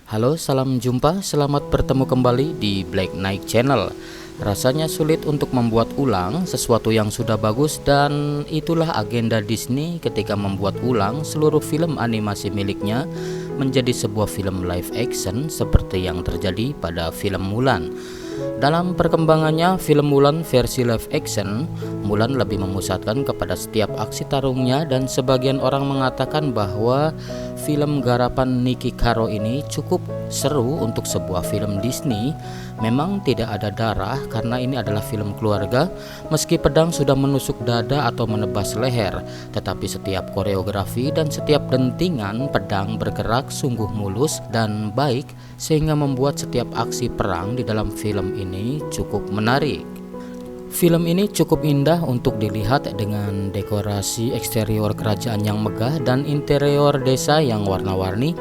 Halo, salam jumpa, selamat bertemu kembali di Black Knight Channel. Rasanya sulit untuk membuat ulang sesuatu yang sudah bagus, dan itulah agenda Disney ketika membuat ulang seluruh film animasi miliknya menjadi sebuah film live action seperti yang terjadi pada film Mulan. Dalam perkembangannya film Mulan versi live action, Mulan lebih memusatkan kepada setiap aksi tarungnya, dan sebagian orang mengatakan bahwa film garapan Niki Caro ini cukup seru untuk sebuah film Disney. Memang tidak ada darah karena ini adalah film keluarga, meski pedang sudah menusuk dada atau menebas leher, tetapi setiap koreografi dan setiap dentingan pedang bergerak sungguh mulus dan baik, sehingga membuat setiap aksi perang di dalam film ini cukup menarik. Film ini cukup indah untuk dilihat dengan dekorasi eksterior kerajaan yang megah dan interior desa yang warna-warni,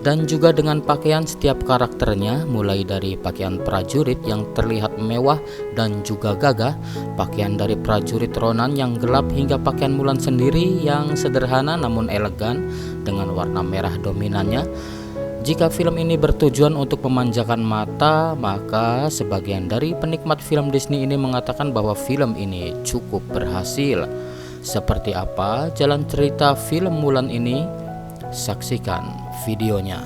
dan juga dengan pakaian setiap karakternya, mulai dari pakaian prajurit yang terlihat mewah dan juga gagah, pakaian dari prajurit Ronan yang gelap, hingga pakaian Mulan sendiri yang sederhana namun elegan dengan warna merah dominannya. Jika film ini bertujuan untuk memanjakan mata, maka sebagian dari penikmat film Disney ini mengatakan bahwa film ini cukup berhasil. Seperti apa jalan cerita film Mulan ini? Saksikan videonya.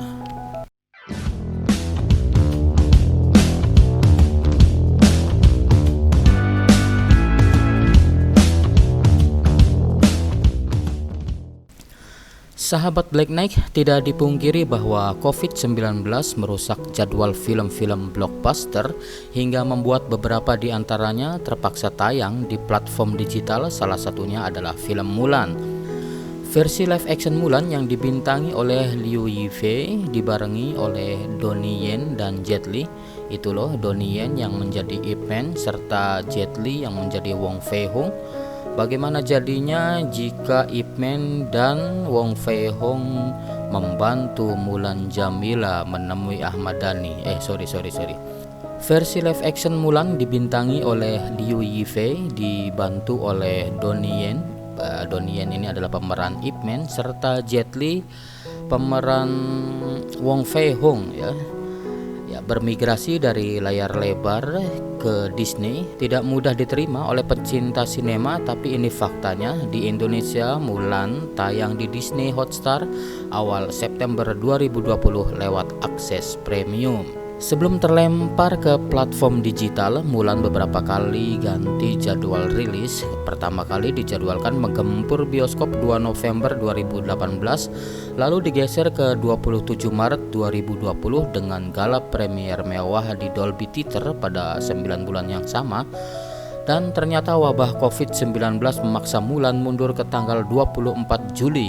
Sahabat Black Knight, tidak dipungkiri bahwa COVID-19 merusak jadwal film-film blockbuster hingga membuat beberapa di antaranya terpaksa tayang di platform digital, salah satunya adalah film Mulan. Versi live action Mulan yang dibintangi oleh Liu Yifei dibarengi oleh Donnie Yen dan Jet Li. Itu loh, Donnie Yen yang menjadi Ip Man serta Jet Li yang menjadi Wong Fei Hung. Bagaimana jadinya jika Ip Man dan Wong Fei Hung membantu Mulan Jamila menemui Ahmad Dhani? Sorry. Versi live action Mulan dibintangi oleh Liu Yifei dibantu oleh Donnie Yen. Donnie Yen ini adalah pemeran Ip Man, serta Jet Li pemeran Wong Fei Hung ya, bermigrasi dari layar lebar ke Disney tidak mudah diterima oleh pecinta sinema, tapi ini faktanya. Di Indonesia, Mulan tayang di Disney Hotstar awal September 2020 lewat akses premium. Sebelum terlempar ke platform digital, Mulan beberapa kali ganti jadwal rilis. Pertama kali dijadwalkan menggempur bioskop 2 November 2018, lalu digeser ke 27 Maret 2020 dengan gala premier mewah di Dolby Theater pada 9 bulan yang sama. Dan ternyata wabah COVID-19 memaksa Mulan mundur ke tanggal 24 Juli.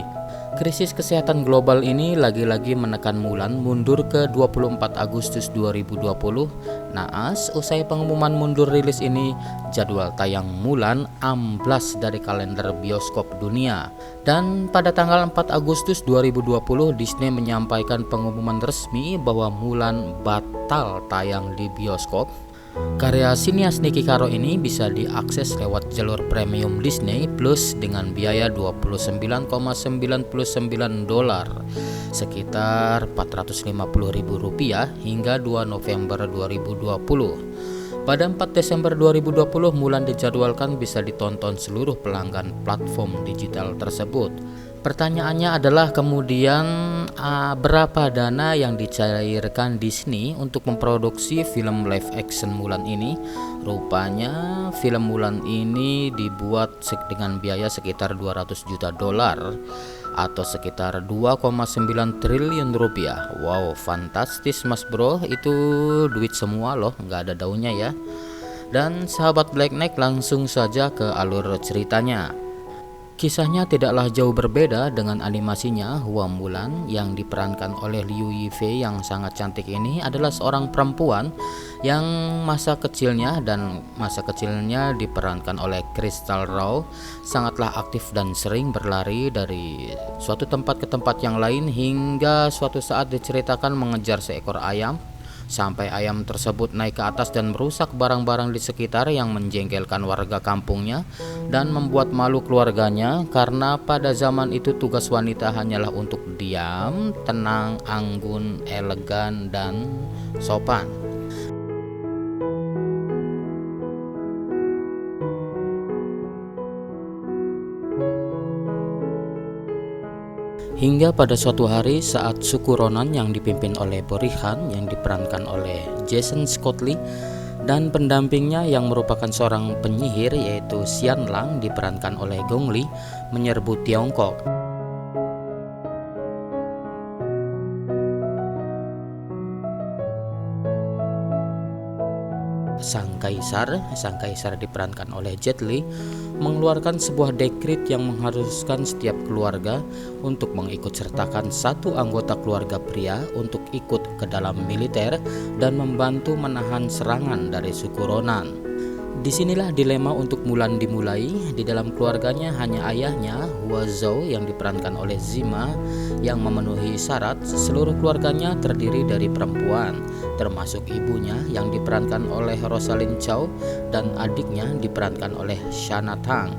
Krisis kesehatan global ini lagi-lagi menekan Mulan mundur ke 24 Agustus 2020. Naas, usai pengumuman mundur rilis ini, jadwal tayang Mulan amblas dari kalender bioskop dunia. Dan pada tanggal 4 Agustus 2020, Disney menyampaikan pengumuman resmi bahwa Mulan batal tayang di bioskop. Karya sinias Niki Caro ini bisa diakses lewat jalur premium Disney Plus dengan biaya $29,99, sekitar Rp450.000 hingga 2 November 2020. Pada 4 Desember 2020, Mulan dijadwalkan bisa ditonton seluruh pelanggan platform digital tersebut. Pertanyaannya adalah kemudian berapa dana yang dicairkan Disney untuk memproduksi film live action Mulan ini? Rupanya film Mulan ini dibuat dengan biaya sekitar $200 juta atau sekitar 2,9 triliun rupiah. Wow, fantastis mas bro, itu duit semua loh, nggak ada daunnya ya. Dan sahabat Black Knight, langsung saja ke alur ceritanya. Kisahnya tidaklah jauh berbeda dengan animasinya. Hua Mulan yang diperankan oleh Liu Yifei yang sangat cantik ini adalah seorang perempuan yang masa kecilnya diperankan oleh Crystal Raw sangatlah aktif dan sering berlari dari suatu tempat ke tempat yang lain, hingga suatu saat diceritakan mengejar seekor ayam. sampai ayam tersebut naik ke atas dan merusak barang-barang di sekitar yang menjengkelkan warga kampungnya dan membuat malu keluarganya, karena pada zaman itu tugas wanita hanyalah untuk diam, tenang, anggun, elegan, dan sopan. Hingga pada suatu hari saat suku Ronan yang dipimpin oleh Borihan yang diperankan oleh Jason Scott Lee dan pendampingnya yang merupakan seorang penyihir yaitu Xian Lang diperankan oleh Gong Li menyerbu Tiongkok. Sang kaisar diperankan oleh Jet Li mengeluarkan sebuah dekrit yang mengharuskan setiap keluarga untuk mengikut sertakan satu anggota keluarga pria untuk ikut ke dalam militer dan membantu menahan serangan dari suku Ronan. Disinilah dilema untuk Mulan dimulai. Di dalam keluarganya hanya ayahnya, Hua Zhou yang diperankan oleh Zima yang memenuhi syarat. Seluruh keluarganya terdiri dari perempuan, termasuk ibunya yang diperankan oleh Rosalind Chow dan adiknya diperankan oleh Shanna Tang.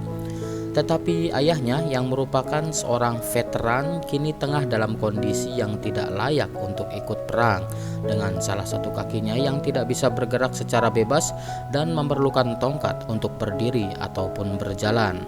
Tetapi ayahnya yang merupakan seorang veteran kini tengah dalam kondisi yang tidak layak untuk ikut perang, dengan salah satu kakinya yang tidak bisa bergerak secara bebas dan memerlukan tongkat untuk berdiri ataupun berjalan.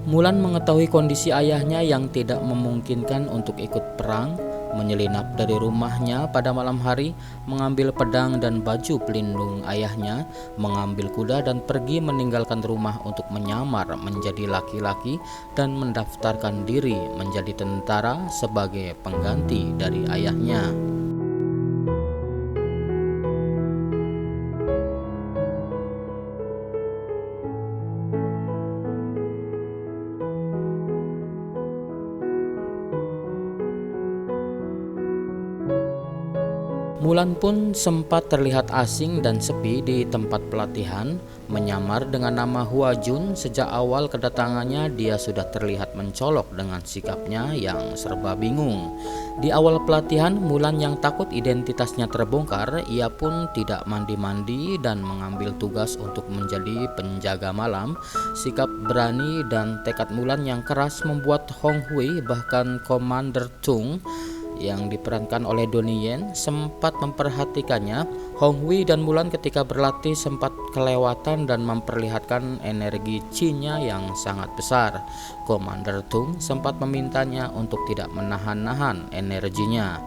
Mulan mengetahui kondisi ayahnya yang tidak memungkinkan untuk ikut perang, menyelinap dari rumahnya pada malam hari, mengambil pedang dan baju pelindung ayahnya, mengambil kuda dan pergi meninggalkan rumah untuk menyamar menjadi laki-laki dan mendaftarkan diri menjadi tentara sebagai pengganti dari ayahnya. Mulan pun sempat terlihat asing dan sepi di tempat pelatihan, menyamar dengan nama Hua Jun. Sejak awal kedatangannya dia sudah terlihat mencolok dengan sikapnya yang serba bingung. Di awal pelatihan, Mulan yang takut identitasnya terbongkar, ia pun tidak mandi-mandi dan mengambil tugas untuk menjadi penjaga malam. Sikap berani dan tekad Mulan yang keras membuat Hong Hui, bahkan Commander Tung yang diperankan oleh Donnie Yen, sempat memperhatikannya. Hong Hui dan Mulan ketika berlatih sempat kelewatan dan memperlihatkan energi chi-nya yang sangat besar. Commander Tung sempat memintanya untuk tidak menahan-nahan energinya.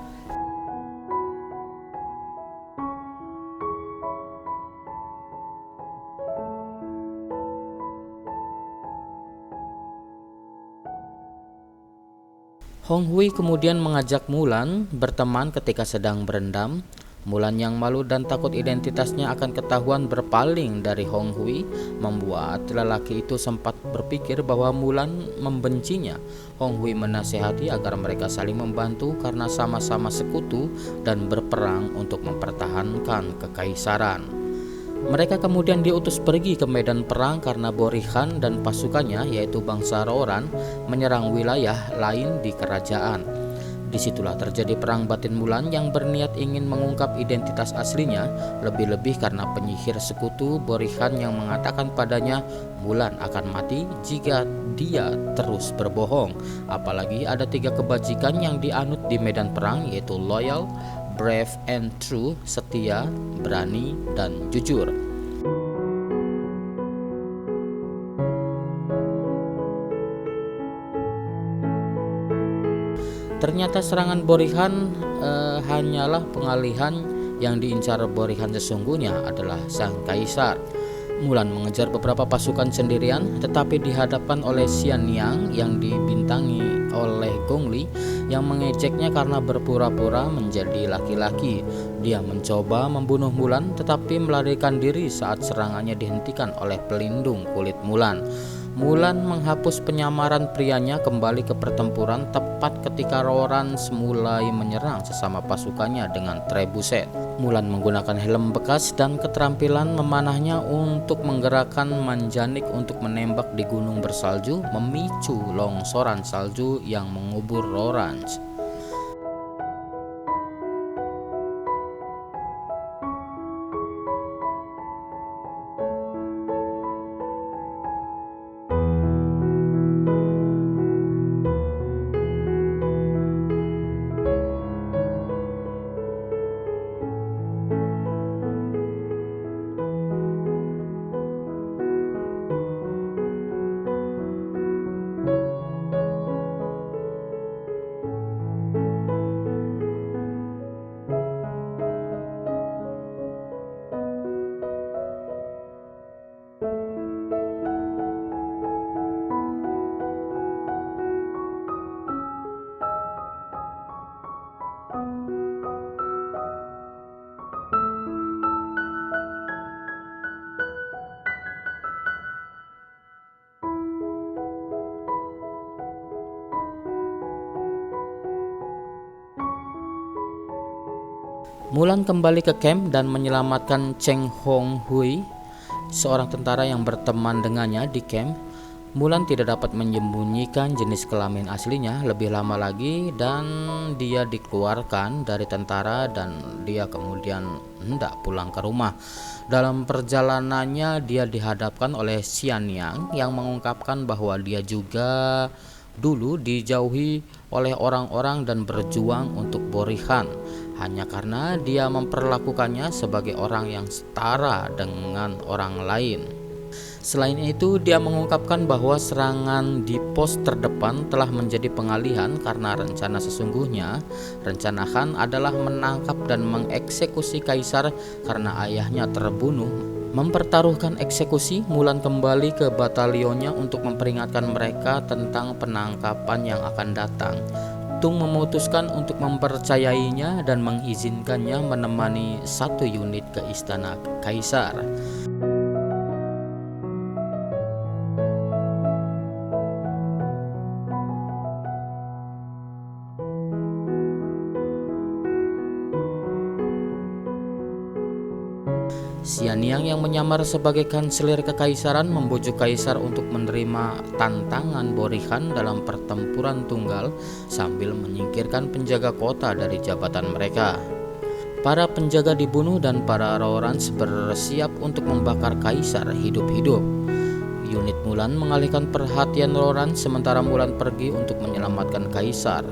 Hong Hui kemudian mengajak Mulan berteman ketika sedang berendam. Mulan yang malu dan takut identitasnya akan ketahuan berpaling dari Hong Hui, membuat lelaki itu sempat berpikir bahwa Mulan membencinya. Hong Hui menasihati agar mereka saling membantu karena sama-sama sekutu dan berperang untuk mempertahankan kekaisaran. Mereka kemudian diutus pergi ke medan perang karena Borihan dan pasukannya, yaitu bangsa Roran, menyerang wilayah lain di kerajaan. Disitulah terjadi perang batin Mulan yang berniat ingin mengungkap identitas aslinya, lebih-lebih karena penyihir sekutu Borihan yang mengatakan padanya Mulan akan mati jika dia terus berbohong. Apalagi ada 3 kebajikan yang dianut di medan perang, yaitu loyal, brave and true, setia, berani, dan jujur. Ternyata serangan Borihan hanyalah pengalihan. Yang diincar Borihan sesungguhnya adalah sang kaisar. Mulan mengejar beberapa pasukan sendirian, tetapi dihadapkan oleh Xian Yang yang dibintangi oleh Gong Li yang mengejeknya karena berpura-pura menjadi laki-laki. Dia mencoba membunuh Mulan tetapi melarikan diri saat serangannya dihentikan oleh pelindung kulit Mulan. Mulan menghapus penyamaran prianya kembali ke pertempuran tepat ketika Roran mulai menyerang sesama pasukannya dengan trebuset. Mulan menggunakan helm bekas dan keterampilan memanahnya untuk menggerakkan manjanik untuk menembak di gunung bersalju, memicu longsoran salju yang mengubur Roran. Mulan kembali ke camp dan menyelamatkan Cheng Hong Hui, seorang tentara yang berteman dengannya di camp. Mulan tidak dapat menyembunyikan jenis kelamin aslinya lebih lama lagi dan dia dikeluarkan dari tentara dan dia kemudian hendak pulang ke rumah. Dalam perjalanannya dia dihadapkan oleh Xianyang yang mengungkapkan bahwa dia juga dulu dijauhi oleh orang-orang dan berjuang untuk Borihan hanya karena dia memperlakukannya sebagai orang yang setara dengan orang lain. Selain itu, dia mengungkapkan bahwa serangan di pos terdepan telah menjadi pengalihan karena rencana sesungguhnya. Rencana Han adalah menangkap dan mengeksekusi kaisar karena ayahnya terbunuh. Mempertaruhkan eksekusi, Mulan kembali ke batalionnya untuk memperingatkan mereka tentang penangkapan yang akan datang. Tung memutuskan untuk mempercayainya dan mengizinkannya menemani satu unit ke istana kaisar. Xianyang yang menyamar sebagai kanselir kekaisaran membujuk kaisar untuk menerima tantangan Borihan dalam pertempuran tunggal sambil menyingkirkan penjaga kota dari jabatan mereka. Para penjaga dibunuh dan para Rorans bersiap untuk membakar kaisar hidup-hidup. Unit Mulan mengalihkan perhatian Rorans sementara Mulan pergi untuk menyelamatkan kaisar.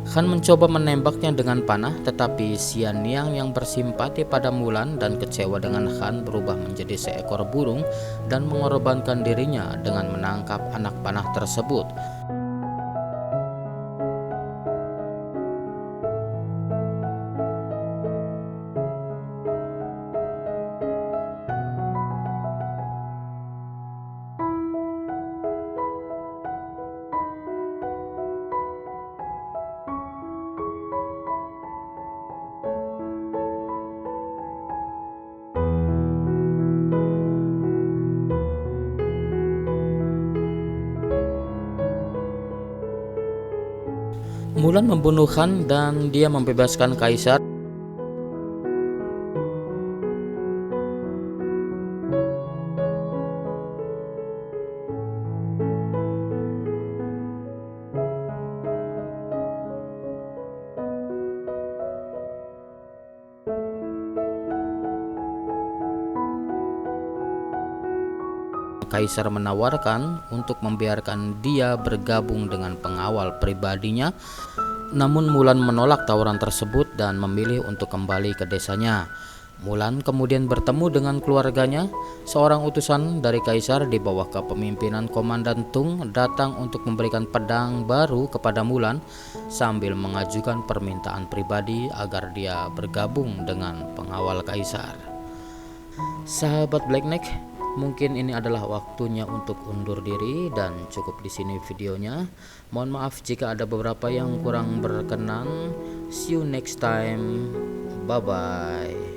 Han mencoba menembaknya dengan panah, tetapi Xianyang yang bersimpati pada Mulan dan kecewa dengan Han berubah menjadi seekor burung dan mengorbankan dirinya dengan menangkap anak panah tersebut. Mulan membunuh Han dan dia membebaskan kaisar. Kaisar menawarkan untuk membiarkan dia bergabung dengan pengawal pribadinya, namun Mulan menolak tawaran tersebut dan memilih untuk kembali ke desanya. Mulan kemudian bertemu dengan keluarganya. Seorang utusan dari kaisar di bawah kepemimpinan Komandan Tung datang untuk memberikan pedang baru kepada Mulan sambil mengajukan permintaan pribadi agar dia bergabung dengan pengawal kaisar. Sahabat Blackneck, mungkin ini adalah waktunya untuk undur diri dan cukup di sini videonya. Mohon maaf jika ada beberapa yang kurang berkenan. See you next time. Bye bye.